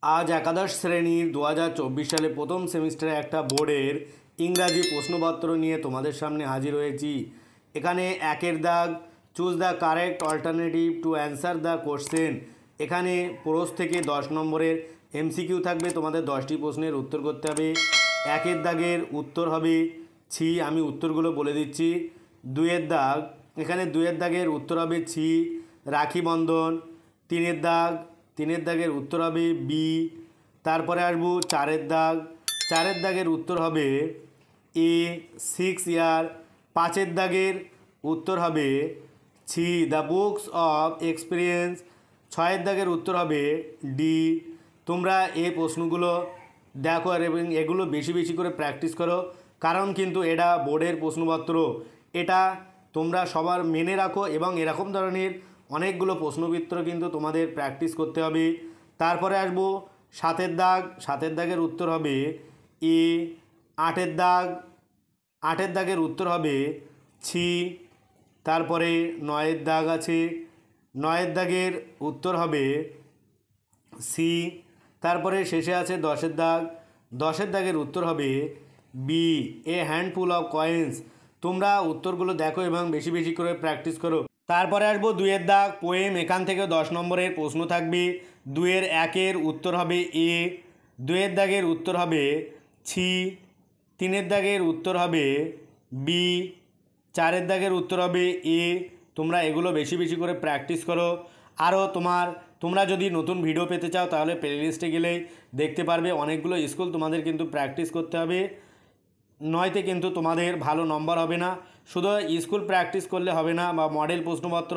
আজ একাদশ শ্রেণীর 2024 সালে প্রথম সেমিস্টারে একটা বোর্ডের ইংরাজি প্রশ্নপত্র নিয়ে তোমাদের সামনে হাজির হয়েছি। এখানে একের দাগ choose the correct alternative to answer the question. এখানে প্রোজ থেকে 10 নম্বরের এমসিকিউ থাকবে, তোমাদের 10টি প্রশ্নের উত্তর করতে হবে। একের দাগের উত্তর হবে ছি, আমি উত্তরগুলো বলে দিচ্ছি। দুইয়ের দাগ, এখানে দুইয়ের দাগের উত্তর হবে ছি রাখি বন্ধন। তিনের দাগের উত্তর হবে বি। তারপরে আসবো চারের দাগ, চারের দাগের উত্তর হবে এ 6 ইয়ার। পাঁচের দাগের উত্তর হবে ছি দ্য বুকস অফ এক্সপিরিয়েন্স। ছয়ের দাগের উত্তর হবে ডি। তোমরা এই প্রশ্নগুলো দেখো আর এবং এগুলো বেশি বেশি করে প্র্যাকটিস করো, কারণ কিন্তু এটা বোর্ডের প্রশ্নপত্র। এটা তোমরা সবার মেনে রাখো এবং এরকম ধরনের অনেকগুলো প্রশ্নপত্র কিন্তু তোমাদের প্র্যাকটিস করতে হবে। তারপরে আসবো সাতের দাগ, সাতের দাগের উত্তর হবে এ। আটের দাগের উত্তর হবে ছি। তারপরে নয়ের দাগ আছে, নয়ের দাগের উত্তর হবে সি। তারপরে শেষে আছে দশের দাগ, দশের দাগের উত্তর হবে be a handful of coins. তোমরা উত্তরগুলো দেখো এবং বেশি বেশি করে প্র্যাকটিস করো। তারপরে আসবো দুইয়ের দাগ পোয়েম। এখান থেকে 10 নম্বরের প্রশ্ন থাকবে। দুইয়ের একের উত্তর হবে এ, দুইয়ের দাগের উত্তর হবে ছি, তিনের দাগের উত্তর হবে বি, চারের দাগের উত্তর হবে এ। তোমরা এগুলো বেশি বেশি করে প্র্যাকটিস করো। আরও তোমরা যদি নতুন ভিডিও পেতে চাও তাহলে প্লেলিস্টে গেলেই দেখতে পারবে অনেকগুলো স্কুল তোমাদের কিন্তু প্র্যাকটিস করতে হবে, নয়তো কিন্তু তোমাদের ভালো নম্বর হবে না। শুধু স্কুল প্র্যাকটিস করলে হবে না বা মডেল প্রশ্নপত্র,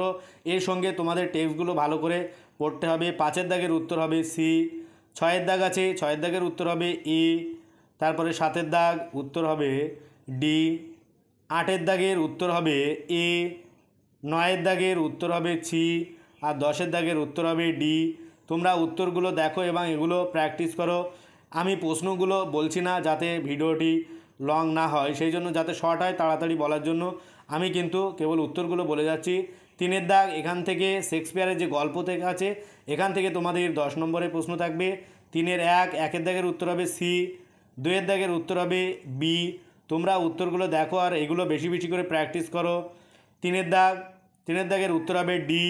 এর সঙ্গে তোমাদের টেক্সটগুলো ভালো করে পড়তে হবে। পাঁচের দাগের উত্তর হবে সি। ছয়ের দাগ আছে, ছয়ের দাগের উত্তর হবে ই। তারপরে সাতের দাগ উত্তর হবে ডি। আটের দাগের উত্তর হবে এ। নয়ের দাগের উত্তর হবে ছি আর দশের দাগের উত্তর হবে ডি। তোমরা উত্তরগুলো দেখো এবং এগুলো প্র্যাকটিস করো। আমি প্রশ্নগুলো বলছি না যাতে ভিডিওটি লং না হয়, সেই জন্য যাতে শর্ট হয় তাড়াতাড়ি বলার জন্য আমি কিন্তু কেবল উত্তরগুলো বলে যাচ্ছি। তিনের দাগ, এখান থেকে শেক্সপিয়ারের যে গল্প থেকে আছে এখান থেকে তোমাদের 10 নম্বরের প্রশ্ন থাকবে। তিনের একের দাগের উত্তর হবে সি, দুইয়ের দাগের উত্তর হবে বি। তোমরা উত্তরগুলো দেখো আর এগুলো বেশি বেশি করে প্র্যাকটিস করো। তিনের দাগের উত্তর হবে ডি।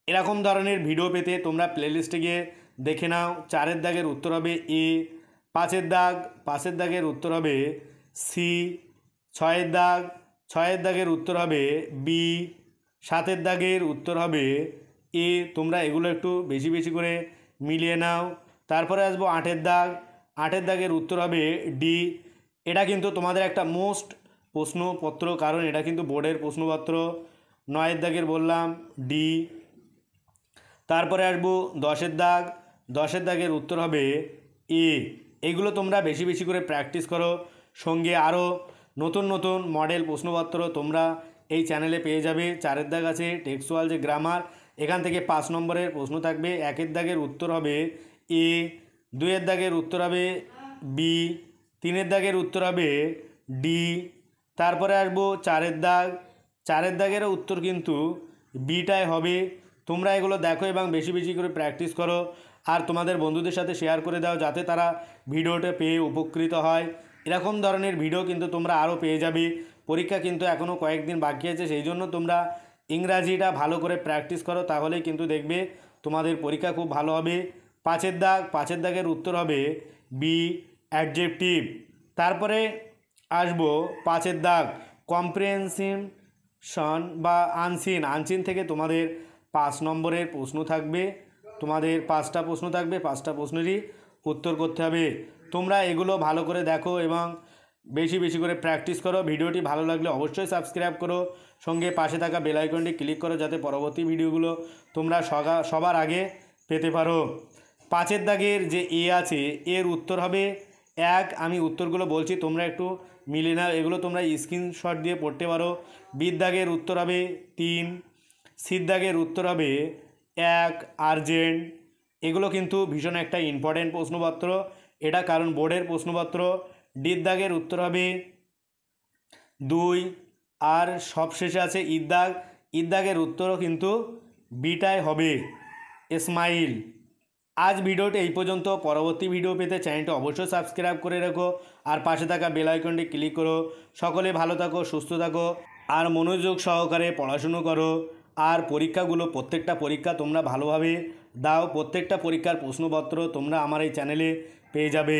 এরকম ধরনের ভিডিও পেতে তোমরা প্লেলিস্টে গিয়ে দেখে নাও। চারের দাগের উত্তর হবে এ। পাঁচের দাগের উত্তর হবে সি। ছয়ের দাগের উত্তর হবে বি। সাতের দাগের উত্তর হবে এ। তোমরা এগুলো একটু বেশি বেশি করে মিলিয়ে নাও। তারপরে আসবো আটের দাগের উত্তর হবে ডি। এটা কিন্তু তোমাদের একটা মোস্ট প্রশ্নপত্র, কারণ এটা কিন্তু বোর্ডের প্রশ্নপত্র। নয়ের দাগের বললাম ডি। তারপরে আসবো দশের দাগের উত্তর হবে এ। এগুলো তোমরা বেশি বেশি করে প্র্যাকটিস করো। সঙ্গে আরও নতুন নতুন মডেল প্রশ্নপত্র তোমরা এই চ্যানেলে পেয়ে যাবে। চারের দাগ আছে টেক্সচুয়াল যে গ্রামার, এখান থেকে 5 নম্বরের প্রশ্ন থাকবে। একের দাগের উত্তর হবে এ, দুইয়ের দাগের উত্তর হবে বি, তিনের দাগের উত্তর হবে ডি। তারপরে আসবো চারের দাগের উত্তর কিন্তু বিটাই হবে। তোমরা এগুলো দেখো এবং বেশি বেশি করে প্র্যাকটিস করো আর তোমাদের বন্ধুদের সাথে শেয়ার করে দাও যাতে তারা ভিডিওটা পেয়ে উপকৃত হয়। এরকম ধরনের ভিডিও কিন্তু তোমরা আরও পেয়ে যাবে। পরীক্ষা কিন্তু এখনও কয়েকদিন বাকি আছে, সেই জন্য তোমরা ইংরাজিটা ভালো করে প্র্যাকটিস করো, তাহলেই কিন্তু দেখবে তোমাদের পরীক্ষা খুব ভালো হবে। পাঁচের দাগের উত্তর হবে বি অ্যাডজেক্টিভ। তারপরে আসবো পাঁচের দাগ কম্প্রিহেনশন বা আনসিন থেকে তোমাদের 5 নম্বরের প্রশ্ন থাকবে। তোমাদের 5টা প্রশ্ন থাকবে, 5টা প্রশ্নেরই উত্তর করতে হবে। তোমরা এগুলো ভালো করে দেখো এবং বেশি বেশি করে প্র্যাকটিস করো। ভিডিওটি ভালো লাগলে অবশ্যই সাবস্ক্রাইব করো, সঙ্গে পাশে থাকা বেল আইকনটি ক্লিক করো যাতে পরবর্তী ভিডিওগুলো তোমরা সবার আগে পেতে পারো। পাঁচের দাগের যে এ আছে এর উত্তর হবে 1। আমি উত্তরগুলো বলছি, তোমরা একটু মিলিয়ে নাও, এগুলো তোমরা স্ক্রিনশট দিয়ে পড়তে পারো। বির দাগের উত্তর হবে 3, সির দাগের উত্তর হবে 1 আর্জেন্ট। এগুলো কিন্তু ভীষণ একটা ইম্পর্টেন্ট প্রশ্নপত্র এটা, কারণ বোর্ডের প্রশ্নপত্র। ডির দাগের উত্তর হবে 2 আর সবশেষে আছে ঈদ দাগের উত্তরও কিন্তু বিটাই হবে স্মাইল। আজ ভিডিওটি এই পর্যন্ত। পরবর্তী ভিডিও পেতে চ্যানেলটি অবশ্যই সাবস্ক্রাইব করে রাখো আর পাশে থাকা বেল আইকনটি ক্লিক করো। সকলে ভালো থাকো, সুস্থ থাকো আর মনোযোগ সহকারে পড়াশুনো করো। আর পরীক্ষাগুলো প্রত্যেকটা পরীক্ষা তোমরা ভালোভাবে দাও। প্রত্যেকটা পরীক্ষার প্রশ্নপত্র তোমরা আমার এই চ্যানেলে পেয়ে যাবে।